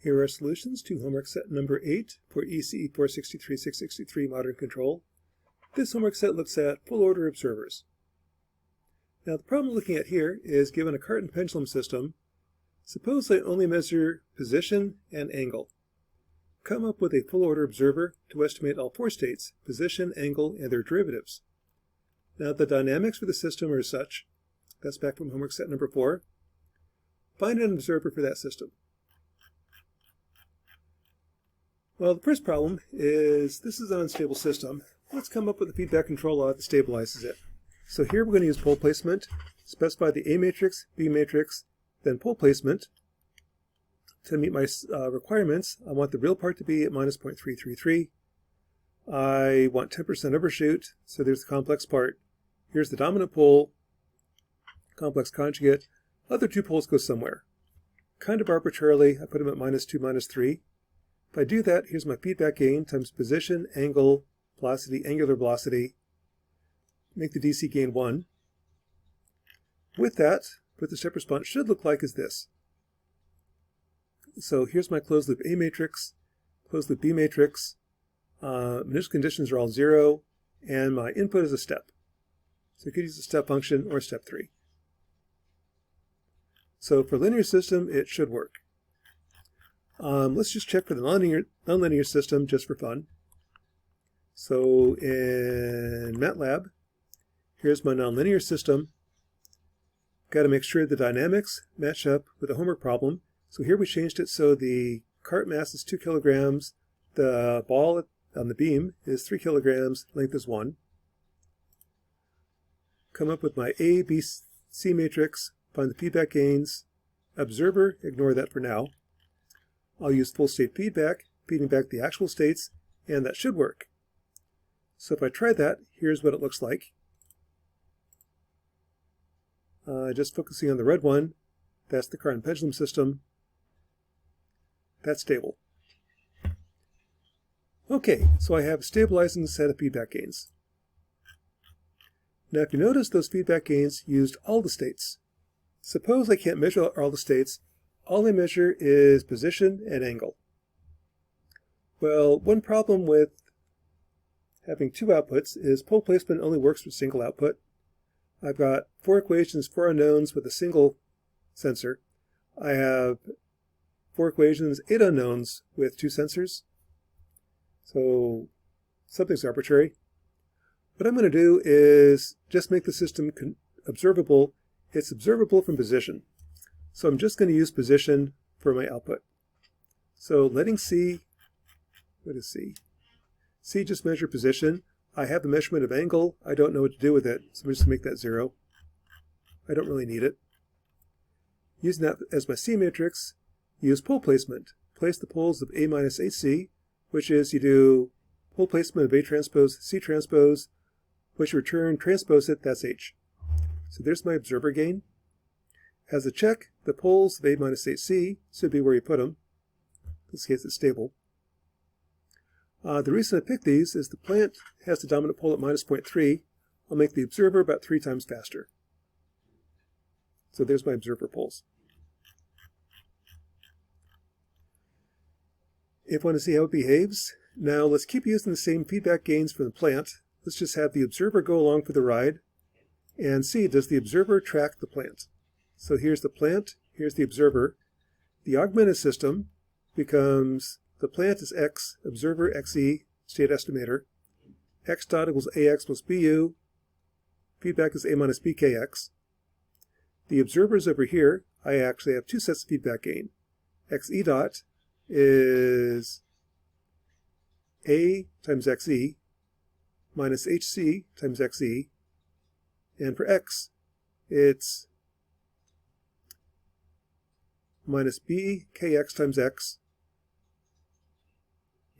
Here are solutions to homework set number 8 for ECE 463-663 Modern Control. This homework set looks at full order observers. Now the problem we're looking at here is given a cart and pendulum system. Suppose I only measure position and angle. Come up with a full order observer to estimate all four states, position, angle, and their derivatives. Now the dynamics for the system are as such. That's back from homework set number 4. Find an observer for that system. Well, the first problem is this is an unstable system. Let's come up with a feedback control law that stabilizes it. So here we're going to use pole placement, specify the A matrix, B matrix, then pole placement. To meet my requirements, I want the real part to be at minus 0.333. I want 10% overshoot, so there's the complex part. Here's the dominant pole, complex conjugate. Other two poles go somewhere. Kind of arbitrarily, I put them at minus 2, minus 3. If I do that, here's my feedback gain times position, angle, velocity, angular velocity. Make the DC gain 1. With that, what the step response should look like is this. So here's my closed loop A matrix, closed loop B matrix. Initial conditions are all 0, and my input is a step. So you could use a step function or step 3. So for a linear system, it should work. Let's just check for the nonlinear system just for fun. So in MATLAB, here's my nonlinear system. Got to make sure the dynamics match up with the homework problem. So here we changed it so the cart mass is 2 kilograms, the ball on the beam is 3 kilograms, length is 1. Come up with my A, B, C matrix, find the feedback gains. Observer, ignore that for now. I'll use full state feedback, feeding back the actual states, and that should work. So if I try that, here's what it looks like. Just focusing on the red one, that's the cart and pendulum system. That's stable. Okay, so I have a stabilizing set of feedback gains. Now if you notice, those feedback gains used all the states. Suppose I can't measure all the states. All I measure is position and angle. Well, one problem with having two outputs is pole placement only works with single output. I've got 4 equations, 4 unknowns with a single sensor. I have 4 equations, 8 unknowns with 2 sensors. So something's arbitrary. What I'm going to do is just make the system observable. It's observable from position. So I'm just going to use position for my output. So letting C, what is C? C just measure position. I have the measurement of angle. I don't know what to do with it, so I'm just going to make that 0. I don't really need it. Using that as my C matrix, use pole placement. Place the poles of A minus HC, which is you do pole placement of A transpose, C transpose, which you return, transpose it, that's H. So there's my observer gain. As a check, the poles of A minus HC should be where you put them. In this case, it's stable. The reason I picked these is the plant has the dominant pole at minus 0.3. I'll make the observer about 3 times faster. So there's my observer poles. If you want to see how it behaves, now let's keep using the same feedback gains from the plant. Let's just have the observer go along for the ride and see, does the observer track the plant? So here's the plant, here's the observer. The augmented system becomes the plant is X, observer XE, state estimator. X dot equals AX plus BU. Feedback is A minus BKX. The observer is over here. I actually have 2 sets of feedback gain. XE dot is A times XE minus HC times XE. And for X, it's minus BKX times X.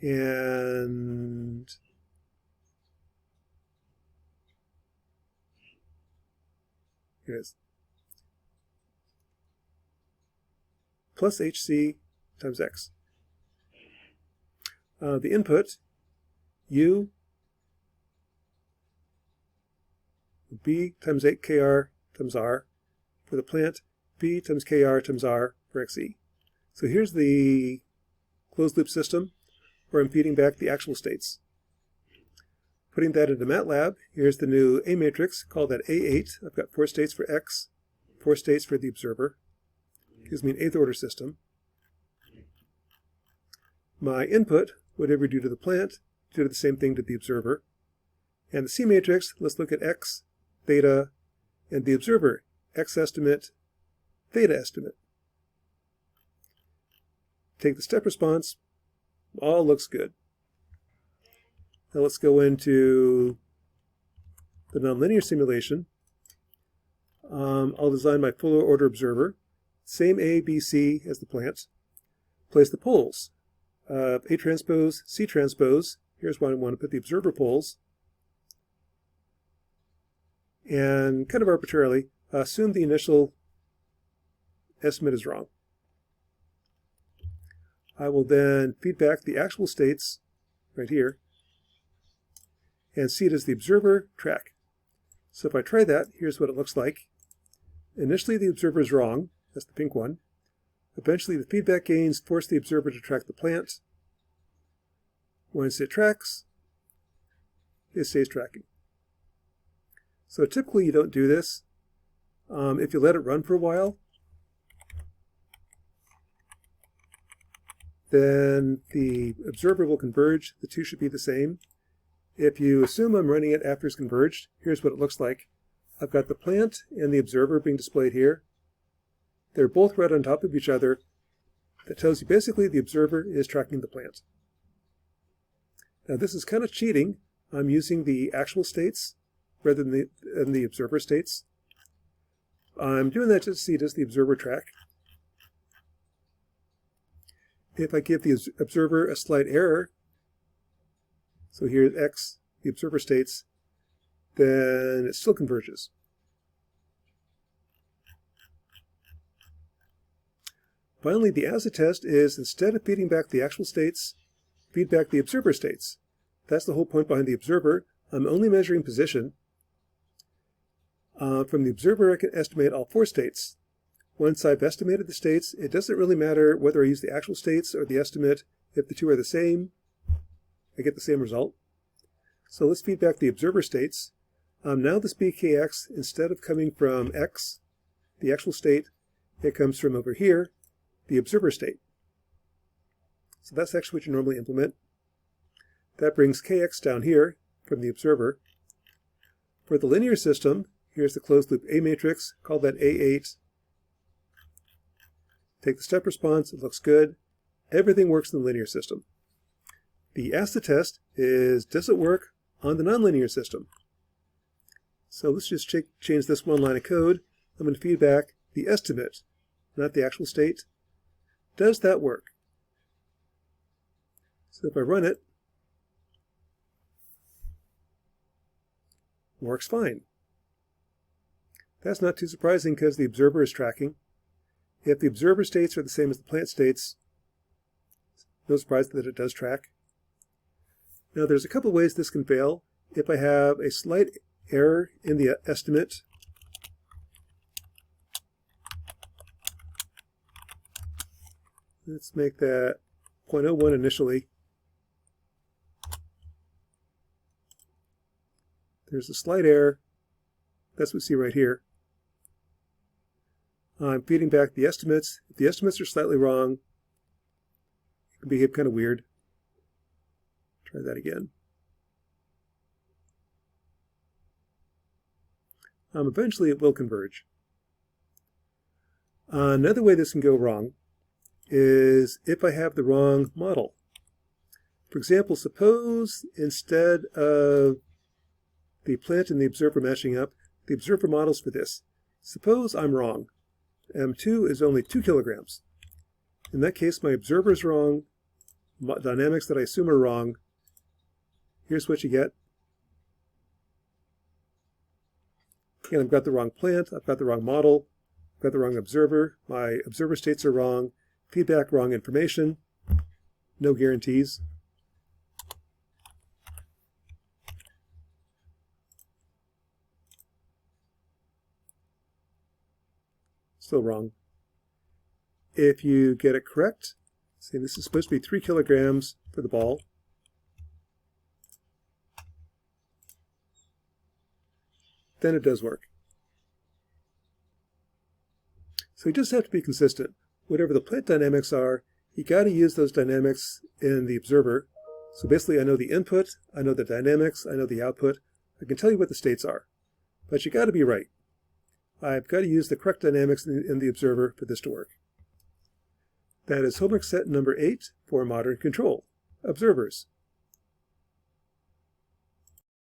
And here it is. Plus HC times X. The input, U, B times 8KR times R. For the plant, B times KR times R for XE. So here's the closed loop system, or I'm feeding back the actual states. Putting that into MATLAB, here's the new A matrix, call that A8. I've got 4 states for X, 4 states for the observer. Gives me an 8th order system. My input, whatever you do to the plant, do the same thing to the observer. And the C matrix, let's look at X, theta, and the observer, X estimate, theta estimate. Take the step response, all looks good. Now let's go into the nonlinear simulation. I'll design my fuller order observer. Same A, B, C as the plant. Place the poles. A transpose, C transpose. Here's where I want to put the observer poles. And kind of arbitrarily, assume the initial estimate is wrong. I will then feed back the actual states right here and see it as the observer track. So if I try that, here's what it looks like. Initially, the observer is wrong. That's the pink one. Eventually, the feedback gains force the observer to track the plant. Once it tracks, it stays tracking. So typically, you don't do this. If you let it run for a while, then the observer will converge. The two should be the same. If you assume I'm running it after it's converged, here's what it looks like. I've got the plant and the observer being displayed here. They're both right on top of each other. That tells you basically the observer is tracking the plant. Now this is kind of cheating. I'm using the actual states rather than the observer states. I'm doing that just to see does the observer track. If I give the observer a slight error, so here's X, the observer states, then it still converges. Finally, the acid test is instead of feeding back the actual states, feed back the observer states. That's the whole point behind the observer. I'm only measuring position. From the observer, I can estimate all 4 states. Once I've estimated the states, it doesn't really matter whether I use the actual states or the estimate. If the two are the same, I get the same result. So let's feed back the observer states. Now this BKX, instead of coming from X, the actual state, it comes from over here, the observer state. So that's actually what you normally implement. That brings KX down here from the observer. For the linear system, here's the closed loop A matrix, call that A8. Take the step response, it looks good. Everything works in the linear system. The acid test is, does it work on the nonlinear system? So let's just change this one line of code. I'm going to feed back the estimate, not the actual state. Does that work? So if I run it, works fine. That's not too surprising because the observer is tracking. If the observer states are the same as the plant states, no surprise that it does track. Now there's a couple ways this can fail. If I have a slight error in the estimate, let's make that 0.01 initially. There's a slight error. That's what we see right here. I'm feeding back the estimates. If the estimates are slightly wrong, it can behave kind of weird. Try that again. Eventually it will converge. Another way this can go wrong is if I have the wrong model. For example, suppose instead of the plant and the observer matching up, the observer models for this. Suppose I'm wrong. M2 is only 2 kilograms. In that case, my observer is wrong. Dynamics that I assume are wrong. Here's what you get. Again, I've got the wrong plant. I've got the wrong model. I've got the wrong observer. My observer states are wrong. Feedback, wrong information. No guarantees. Still wrong. If you get it correct, Say this is supposed to be 3 kilograms for the ball. Then it does work. So you just have to be consistent. Whatever the plate dynamics are, you got to use those dynamics in the observer. So basically I know the input, I know the dynamics, I know the output. I can tell you what the states are. But you got to be right. I've got to use the correct dynamics in the observer for this to work. That is homework set number 8 for modern control. Observers.